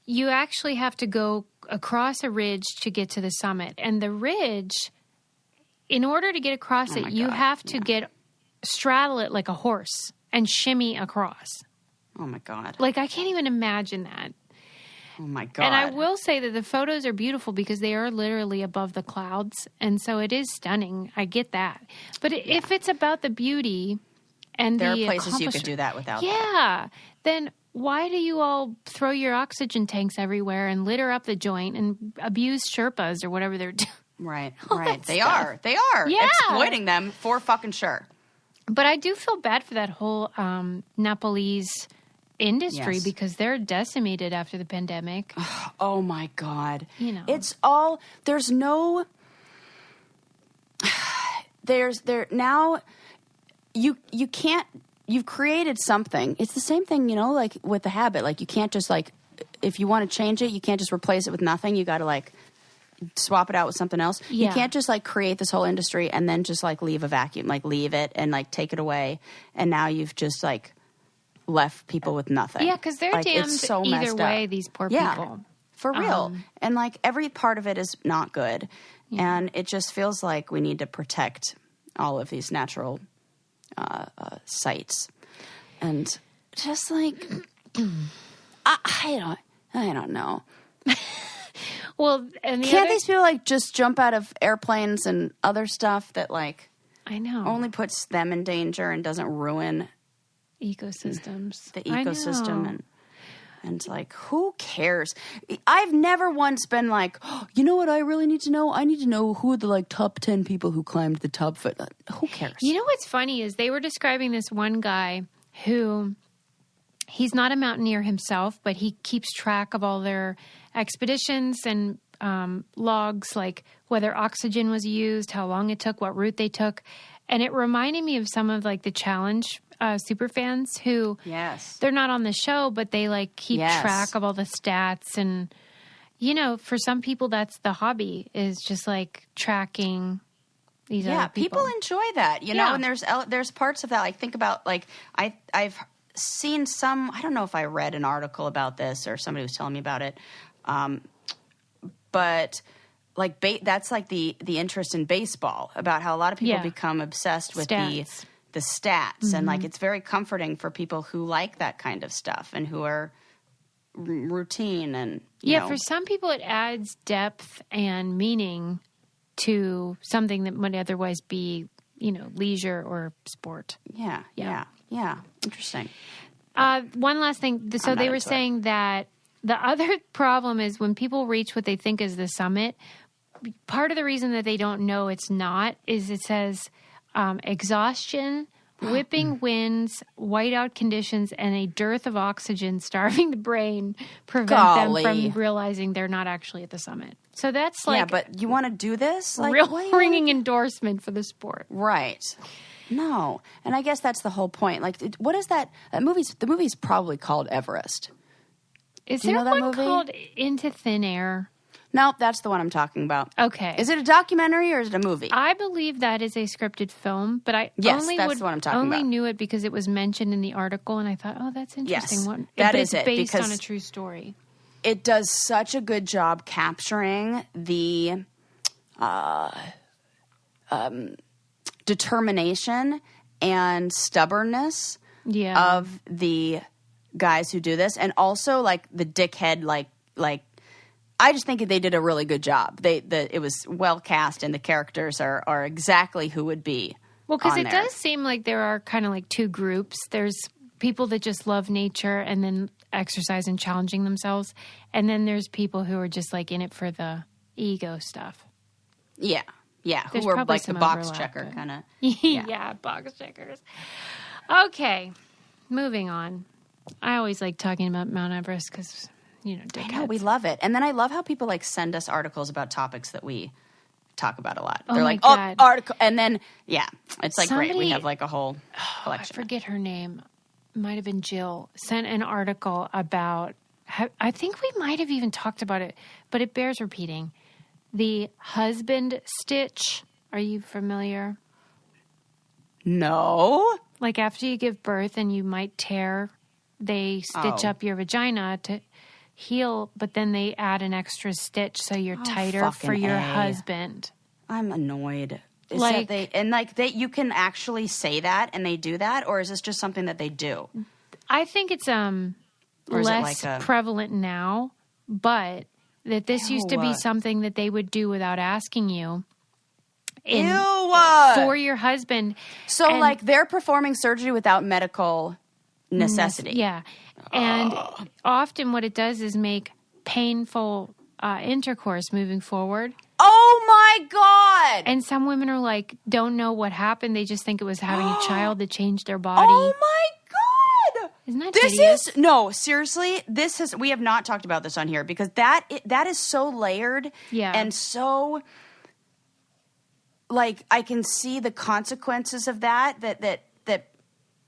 you actually have to go across a ridge to get to the summit. And the ridge, in order to get across it, you have to straddle it like a horse and shimmy across. Oh my God. Like, I can't even imagine that. Oh my God. And I will say that the photos are beautiful because they are literally above the clouds. And so it is stunning. I get that. But if it's about the beauty and there the are places you could do that without then why do you all throw your oxygen tanks everywhere and litter up the joint and abuse Sherpas or whatever they're doing? Right. They are exploiting them for fucking sure. But I do feel bad for that whole Nepalese industry because they're decimated after the pandemic. Oh my God. You know. It's all, there's no, now you can't, you've created something. It's the same thing, you know, like with the habit. Like you can't just like, if you want to change it, you can't just replace it with nothing. You got to like swap it out with something else. Yeah. You can't just like create this whole industry and then just like leave a vacuum, like leave it and like take it away. And now you've just like left people with nothing. Yeah, because they're like, damned it's so either way, up. these poor people. For real. And like every part of it is not good. Yeah. And it just feels like we need to protect all of these natural sites. And just like, I don't know. Well, and can't these people like just jump out of airplanes and other stuff that like I know only puts them in danger and doesn't ruin ecosystems, the ecosystem and like who cares? I've never once been like, oh, you know what I really need to know? I need to know who are the like top 10 people who climbed the top foot. Who cares? You know what's funny is they were describing this one guy who he's not a mountaineer himself, but he keeps track of all their expeditions and logs, like whether oxygen was used, how long it took, what route they took. And it reminded me of some of like the challenge super fans who they're not on the show, but they like keep track of all the stats. And, you know, for some people, that's the hobby is just like tracking these other people. People enjoy that, you know, and there's parts of that. Like think about like I've seen some, I don't know if I read an article about this or somebody was telling me about it. But like that's like the interest in baseball about how a lot of people become obsessed with stats. the stats and like it's very comforting for people who like that kind of stuff and who are routine and you know. For some people it adds depth and meaning to something that might otherwise be, you know, leisure or sport. Yeah. Interesting. One last thing. So they were saying that the other problem is when people reach what they think is the summit, part of the reason that they don't know it's not is it says exhaustion, whipping winds, whiteout conditions, and a dearth of oxygen starving the brain prevent them from realizing they're not actually at the summit. So that's like... Yeah, but you want to do this? Like, real ringing endorsement for the sport. Right. No. And I guess that's the whole point. Like, what is that? The movie's probably called Everest. Is there one called Into Thin Air? No, that's the one I'm talking about. Okay. Is it a documentary or is it a movie? I believe that is a scripted film, but I that's the one I'm talking about. Knew it because it was mentioned in the article, and I thought, oh, that's interesting. Yes, but that it's is it. based because on a true story. it does such a good job capturing the determination and stubbornness of the guys who do this, and also like the dickhead, like I just think they did a really good job. It was well cast, and the characters are exactly who would be. Well, because it does seem like there are kind of like two groups. There's people that just love nature and then exercise and challenging themselves, and then there's people who are just like in it for the ego stuff. Yeah. There's who are probably like the some box overlap, checker but- kind of. Yeah, box checkers. Okay, moving on. I always like talking about Mount Everest because, dickheads. I know, we love it. And then I love how people like send us articles about topics that we talk about a lot. Oh They're my like, God. article. And then, it's like great. We Somebody- have like a whole I collection. forget her name. Might have been Jill. Sent an article about, I think we might have even talked about it, but it bears repeating. The husband stitch. Are you familiar? No. Like after you give birth and you might tear, they stitch up your vagina to heal, but then they add an extra stitch so you're tighter for fucking your A. husband. I'm annoyed. Is Like- that you can actually say that and they do that, or is this just something that they do? I think it's Or is it less like a- prevalent now, but that this used to be Ew. something that they would do without asking you. Ew. For your husband. So And- like they're performing surgery without medical necessity. Yeah. And often what it does is make painful intercourse moving forward. Oh my God. And some women are like, don't know what happened. They just think it was having a child that changed their body. Oh my God. Isn't that This hideous? is no, seriously. We have not talked about this on here because that is so layered, Yeah. and so like I can see the consequences of that.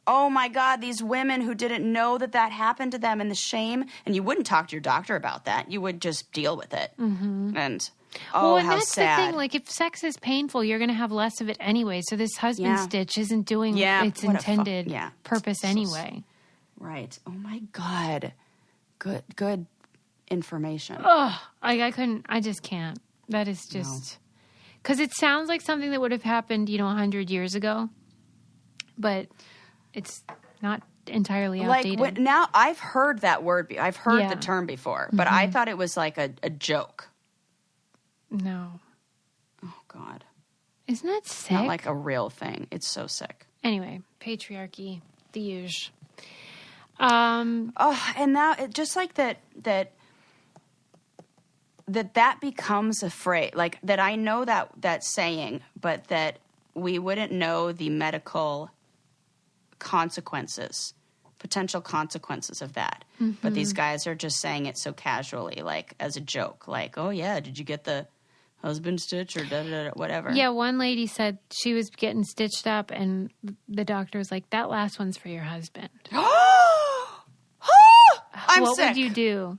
Oh my God, these women who didn't know that happened to them, and the shame, and you wouldn't talk to your doctor about that. You would just deal with it, and and how that's sad. the thing. Like, if sex is painful, you're going to have less of it anyway. So this husband Yeah. stitch isn't doing Yeah, its what a intended purpose So- anyway. Right. Oh my God. Good information. Oh, I just can't. That is just, because it sounds like something that would have happened, 100 years ago, but it's not entirely outdated. Like now, I've heard that word. I've heard Yeah. the term before, but I thought it was like a joke. No. Oh God, Isn't that sick? not like a real thing. It's so sick. Anyway, patriarchy, the usual. Oh, and now it just like that becomes a phrase, like that. I know that saying, but that we wouldn't know the medical potential consequences of that. But these guys are just saying it so casually, like as a joke, like, oh yeah, did you get the husband stitch or whatever? Yeah, one lady said she was getting stitched up, and the doctor was like, that last one's for your husband. I'm what sick. would you do?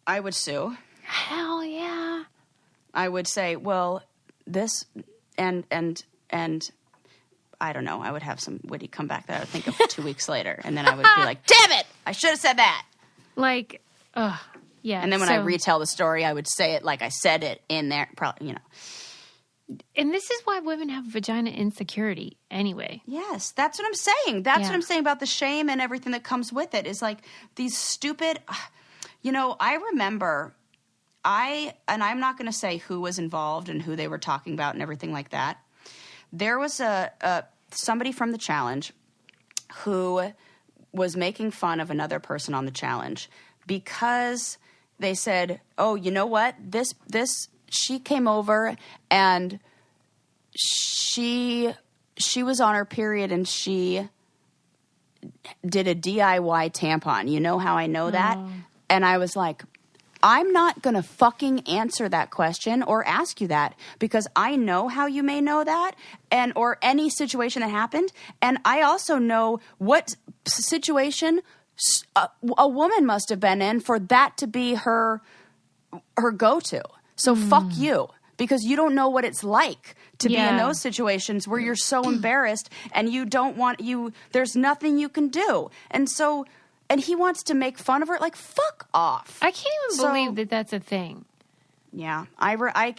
I would sue. Hell yeah. I would say, well, this and I don't know. I would have some witty comeback that I would think of 2 weeks later, and then I would be like, "Damn it! I should have said that." Like, yeah. And then when I retell the story, I would say it like I said it in there. Probably, And this is why women have vagina insecurity anyway. Yes, that's what I'm saying. That's Yeah. what I'm saying about the shame and everything that comes with it. Is like these stupid. I remember. And I'm not going to say who was involved and who they were talking about and everything like that. There was somebody from the challenge who was making fun of another person on the challenge because they said, "Oh, you know what? This she came over and she was on her period and she did a DIY tampon. You know how I know that?" And I was like, I'm not going to fucking answer that question or ask you that because I know how you may know that or any situation that happened. And I also know what situation a woman must have been in for that to be her go-to. So fuck you, because you don't know what it's like to be in those situations where you're so embarrassed and you don't want there's nothing you can do. And so and he wants to make fun of her. Like, fuck off. I can't even believe that that's a thing. Yeah,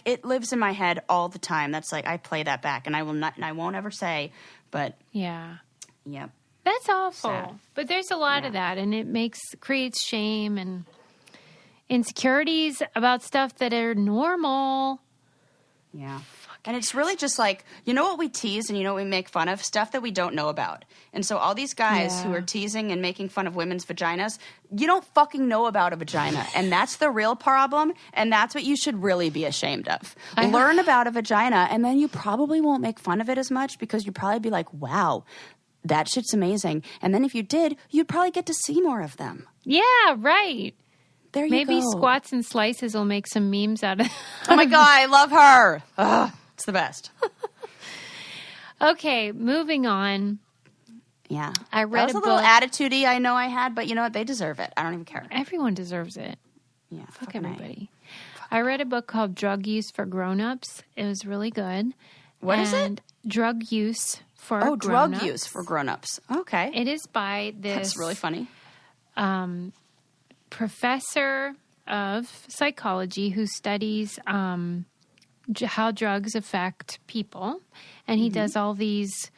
it lives in my head all the time. That's like I play that back, and I will not, and I won't ever say. But yeah, yep, that's awful. Sad. But there's a lot of that, and it creates shame and insecurities about stuff that are normal. Yeah. And it's really just like, you know what we tease and you know what we make fun of? Stuff that we don't know about. And so all these guys who are teasing and making fun of women's vaginas, you don't fucking know about a vagina. And that's the real problem. And that's what you should really be ashamed of. Learn about a vagina, and then you probably won't make fun of it as much because you'd probably be like, wow, that shit's amazing. And then if you did, you'd probably get to see more of them. Yeah, right. There you go. Maybe Squats and Slices will make some memes out of it. Oh my God, I love her. Ugh. It's the best. Okay, moving on. Yeah. I read that was a little attitude-y I know I had, but you know what? They deserve it. I don't even care. Everyone deserves it. Yeah. Fuck everybody. I read a book called Drug Use for Grown-Ups. It was really good. What is it? Drug Use for Grown-Ups. Drug Use for Grown-Ups. Okay. It is by this... That's really funny. Professor of psychology who studies... how drugs affect people, and he does all these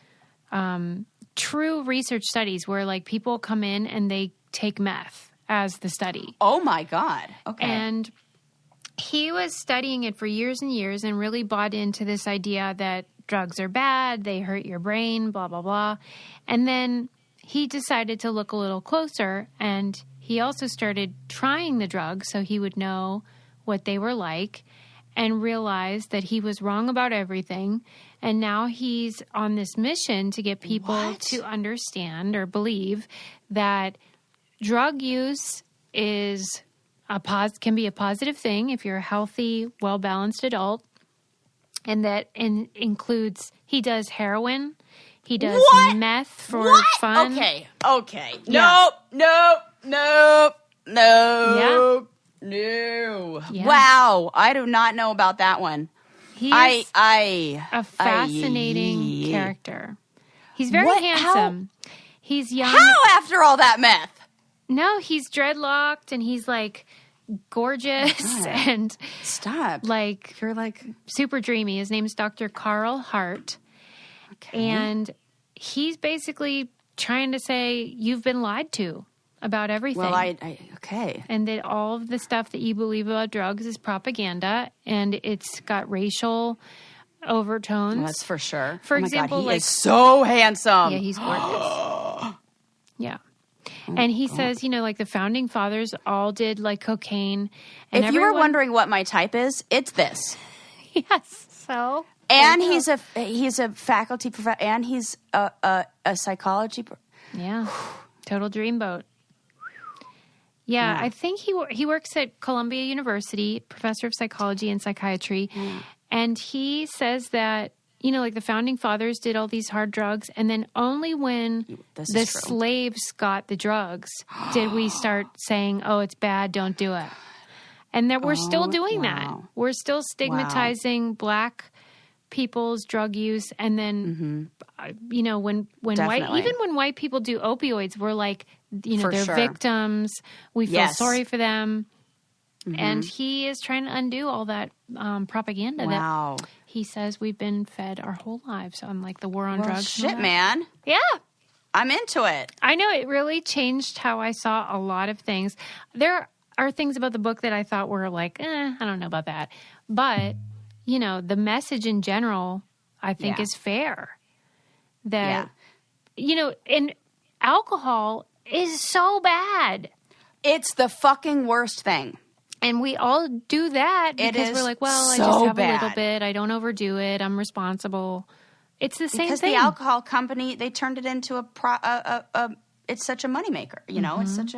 true research studies where like people come in and they take meth as the study. Oh my God. Okay. And he was studying it for years and years and really bought into this idea that drugs are bad, they hurt your brain, blah, blah, blah. And then he decided to look a little closer, and he also started trying the drugs so he would know what they were like, and realized that he was wrong about everything. And now he's on this mission to get people to understand or believe that drug use is can be a positive thing if you're a healthy, well-balanced adult. And that includes, he does heroin, he does meth for fun. Okay. Yeah. Nope. Yeah. No. Yeah. Wow. I do not know about that one. He's a fascinating character. He's very handsome. He's young. How after all that meth? No, he's dreadlocked and he's like gorgeous and stop. Like You're like super dreamy. His name's Dr. Carl Hart. Okay. And he's basically trying to say you've been lied to about everything. Well, okay. And that all of the stuff that you believe about drugs is propaganda, and it's got racial overtones. Well, that's for sure. For example, God, he is so handsome. Yeah, he's gorgeous. Yeah. And he says, like the founding fathers all did like cocaine. And if you were wondering what my type is, it's this. Yes. So. And he's a faculty professor, and he's a psychology. Yeah. Total dreamboat. Yeah, I think he works at Columbia University, professor of psychology and psychiatry. And he says that, like the founding fathers did all these hard drugs, and then only when the slaves got the drugs did we start saying, oh, it's bad, don't do it. And that we're still doing that. We're still stigmatizing black people's drug use. And then, when white people do opioids, we're like, they're victims. We feel sorry for them. Mm-hmm. And he is trying to undo all that propaganda that he says we've been fed our whole lives on, like the war on drugs. Shit, man. Yeah. I'm into it. I know. It really changed how I saw a lot of things. There are things about the book that I thought were like, I don't know about that. But, the message in general, I think is fair. That, and alcohol is so bad. It's the fucking worst thing. And we all do that because we're like, well, I just have a little bit. I don't overdo it. I'm responsible. It's the same thing. Because the alcohol company, they turned it into it's such a moneymaker. It's such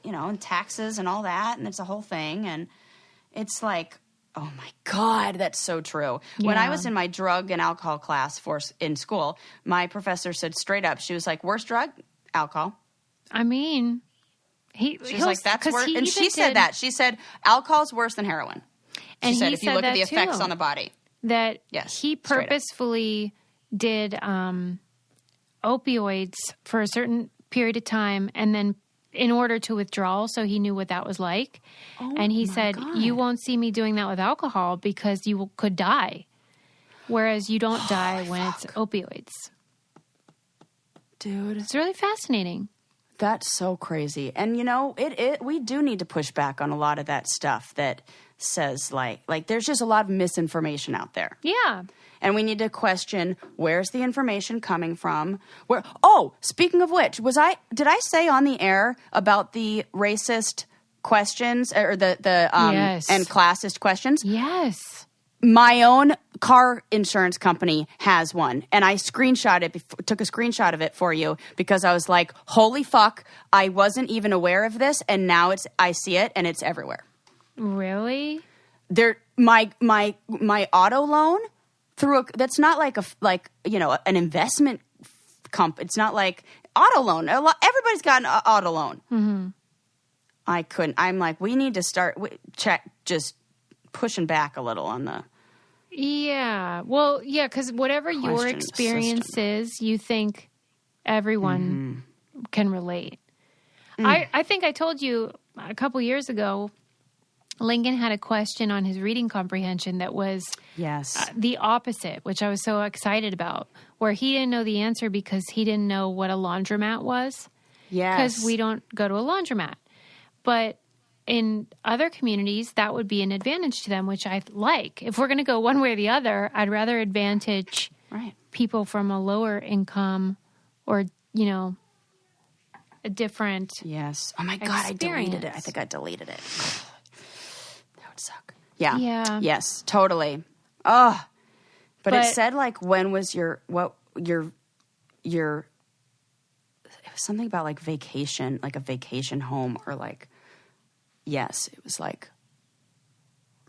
and taxes and all that. And it's a whole thing. And it's like, oh my God, that's so true. Yeah. When I was in my drug and alcohol class in school, my professor said straight up, she was like, worst drug? Alcohol. I mean, she's like, that's worse. And she said that. She said, alcohol's worse than heroin. She said, if you look at the effects on the body. That he purposefully did opioids for a certain period of time and then in order to withdraw, so he knew what that was like. And he said, you won't see me doing that with alcohol because you could die. Whereas you don't die when it's opioids. Dude. It's really fascinating. That's so crazy. And, you know, we do need to push back on a lot of that stuff that says, like there's just a lot of misinformation out there. Yeah. And we need to question, where's the information coming from? Speaking of which, did I say on the air about the racist questions or the yes. and classist questions? Yes. My own car insurance company has one, and I took a screenshot of it for you because I was like, holy fuck, I wasn't even aware of this, and now I see it, and it's everywhere. Really? My auto loan that's not like an investment it's not like auto loan. Everybody's got an auto loan. Mm-hmm. I couldn't. I'm like, we need to start just pushing back a little on the. Yeah. Well, yeah, because whatever your experience is, you think everyone can relate. I think I told you a couple years ago, Lincoln had a question on his reading comprehension that was the opposite, which I was so excited about, where he didn't know the answer because he didn't know what a laundromat was. Yes. Because we don't go to a laundromat. But in other communities, that would be an advantage to them, which I like. If we're going to go one way or the other, I'd rather advantage people from a lower income or, a different Yes. Oh, my God, experience. I deleted it. I think I deleted it. That would suck. Yeah. Yeah. Yes, totally. Oh. But it said, when was your it was something about, vacation, a vacation home or, yes, it was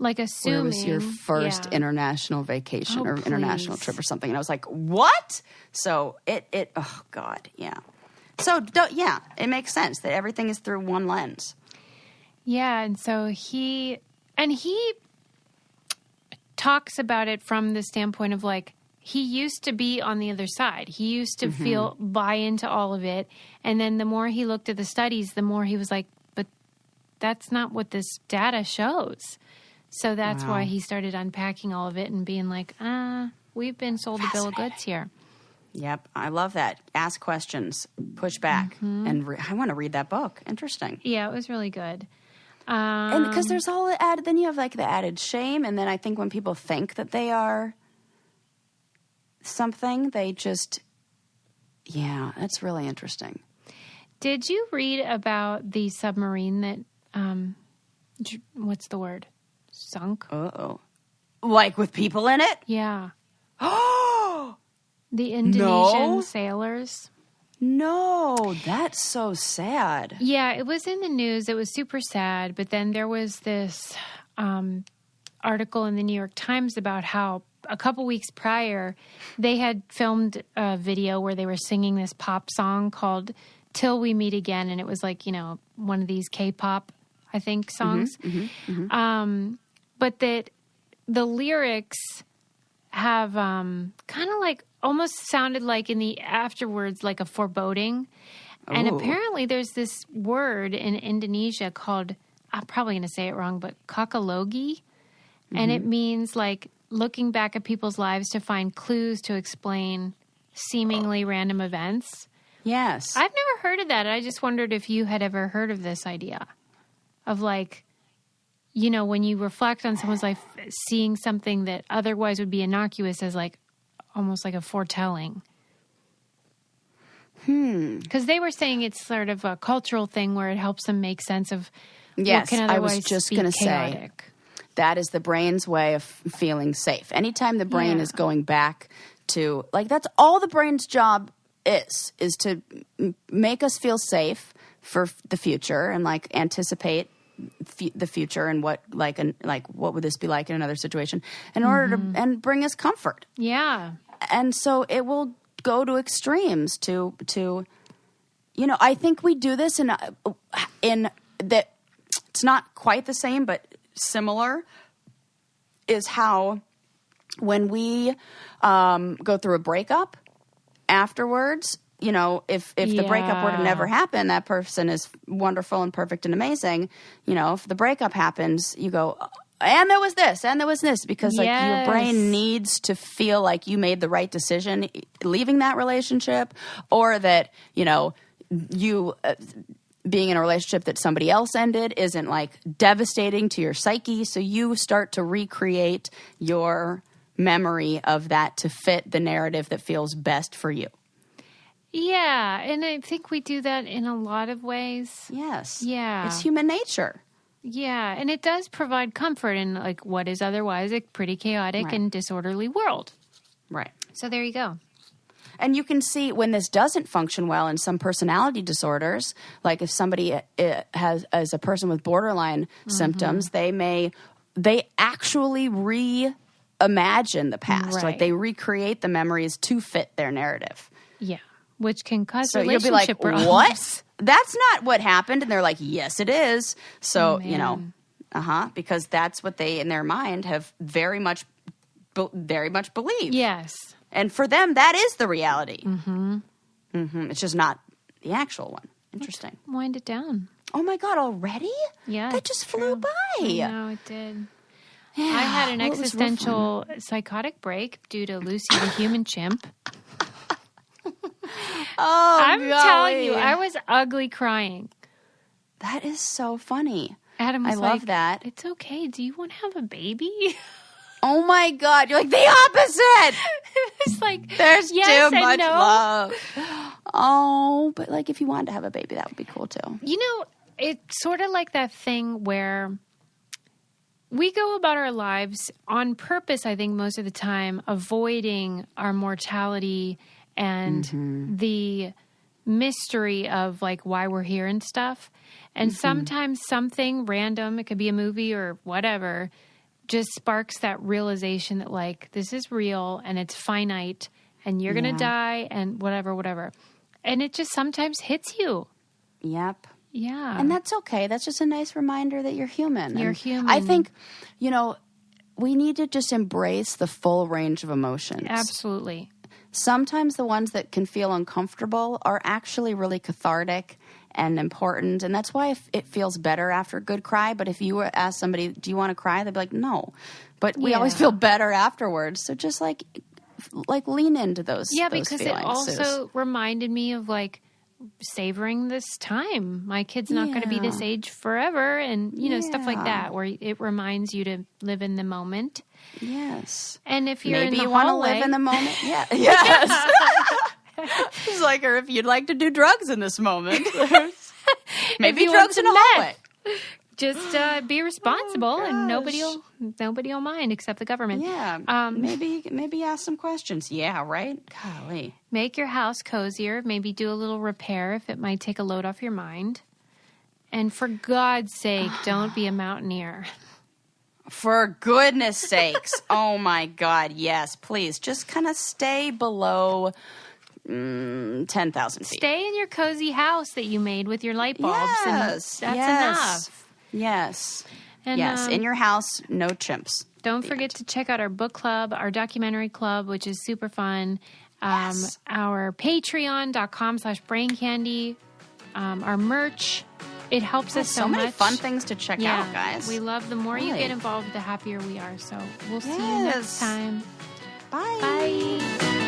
assuming. Where was your first international vacation or international please. trip or something? And I was like, what? So oh, God, yeah. So, it makes sense that everything is through one lens. Yeah, and so he talks about it from the standpoint of he used to be on the other side. He used to buy into all of it. And then the more he looked at the studies, the more he was like, but that's not what this data shows. So that's why he started unpacking all of it and being like, we've been sold a bill of goods here. Yep. I love that. Ask questions, push back. And I want to read that book. Interesting. Yeah, it was really good. And because there's all the added, then you have the added shame. And then I think when people think that they are something, they just, that's really interesting. Did you read about the submarine that, what's the word? Sunk? Uh-oh. With people in it? Yeah. Oh! The Indonesian sailors. No, that's so sad. Yeah, it was in the news. It was super sad. But then there was this article in the New York Times about how a couple weeks prior, they had filmed a video where they were singing this pop song called Till We Meet Again. And it was one of these K-pop, I think, songs. But that the lyrics have kind of almost sounded like in the afterwards like a foreboding. Ooh. And apparently there's this word in Indonesia called, I'm probably going to say it wrong, but kakalogi. And it means looking back at people's lives to find clues to explain seemingly random events. Yes. I've never heard of that. I just wondered if you had ever heard of this idea of when you reflect on someone's life, seeing something that otherwise would be innocuous as almost like a foretelling. Because they were saying it's sort of a cultural thing where it helps them make sense of what can otherwise I was just be going to chaotic. say that is the brain's way of feeling safe. Anytime the brain is going back to that's all the brain's job is to make us feel safe for the future and anticipate the future and what what would this be like in another situation in order to and bring us comfort. Yeah. And so it will go to extremes to I think we do this in that it's not quite the same but similar is how when we go through a breakup afterwards if the breakup were to never happen, that person is wonderful and perfect and amazing. If the breakup happens, you go, and there was this, and there was this, because like your brain needs to feel like you made the right decision leaving that relationship, or that, you being in a relationship that somebody else ended isn't like devastating to your psyche. So you start to recreate your memory of that to fit the narrative that feels best for you. Yeah, and I think we do that in a lot of ways. Yes. Yeah. It's human nature. Yeah, and it does provide comfort in like what is otherwise a pretty chaotic and disorderly world. Right. So there you go. And you can see when this doesn't function well in some personality disorders, like if somebody as a person with borderline symptoms, they actually reimagine the past. Right. Like they recreate the memories to fit their narrative. Yeah. Which can cause you'll be like, problems. What? That's not what happened. And they're like, yes, it is. So, because that's what they, in their mind, have very much believed. Yes. And for them, that is the reality. Mm-hmm. Mm-hmm. It's just not the actual one. Interesting. Let's wind it down. Oh, my God, already? Yeah. That just flew by. I know, it did. Yeah. I had an existential psychotic break due to Lucy the human chimp. Oh, I'm telling you, golly. I was ugly crying. That is so funny. Adam was I love that. It's okay. Do you want to have a baby? Oh, my God. You're like, the opposite. It's like, there's yes too much no. love. Oh, but like if you wanted to have a baby, that would be cool too. It's sort of like that thing where we go about our lives on purpose, I think, most of the time, avoiding our mortality and the mystery of like why we're here and stuff. And sometimes something random, it could be a movie or whatever, just sparks that realization that like this is real and it's finite and you're going to die and whatever. And it just sometimes hits you. Yep. Yeah. And that's okay. That's just a nice reminder that you're human. You're and human. I think, we need to just embrace the full range of emotions. Absolutely. Sometimes the ones that can feel uncomfortable are actually really cathartic and important. And that's why it feels better after a good cry. But if you were ask somebody, do you want to cry? They'd be like, no. But we always feel better afterwards. So just like lean into those because feelings, it also reminded me of like savoring this time. My kid's not going to be this age forever, and stuff like that, where it reminds you to live in the moment. Yes. And if you're maybe in the you want to hallway, live in the moment. Yeah. Yes. It's like, or if you'd like to do drugs in this moment, maybe drugs in a hallway. Just be responsible, and nobody will mind except the government. Yeah. Maybe ask some questions. Yeah. Right. Golly. Make your house cozier. Maybe do a little repair if it might take a load off your mind. And for God's sake, don't be a mountaineer. For goodness sakes. Oh my God. Yes. Please just kind of stay below 10,000 feet. Stay in your cozy house that you made with your light bulbs. Yes. And that's enough. Yes. And, yes. In your house, no chimps. Don't forget to check out our book club, our documentary club, which is super fun. Our patreon.com/braincandy, our merch. It helps us so much. So many fun things to check out, guys. We love the more you get involved, the happier we are. So we'll see you next time. Bye. Bye.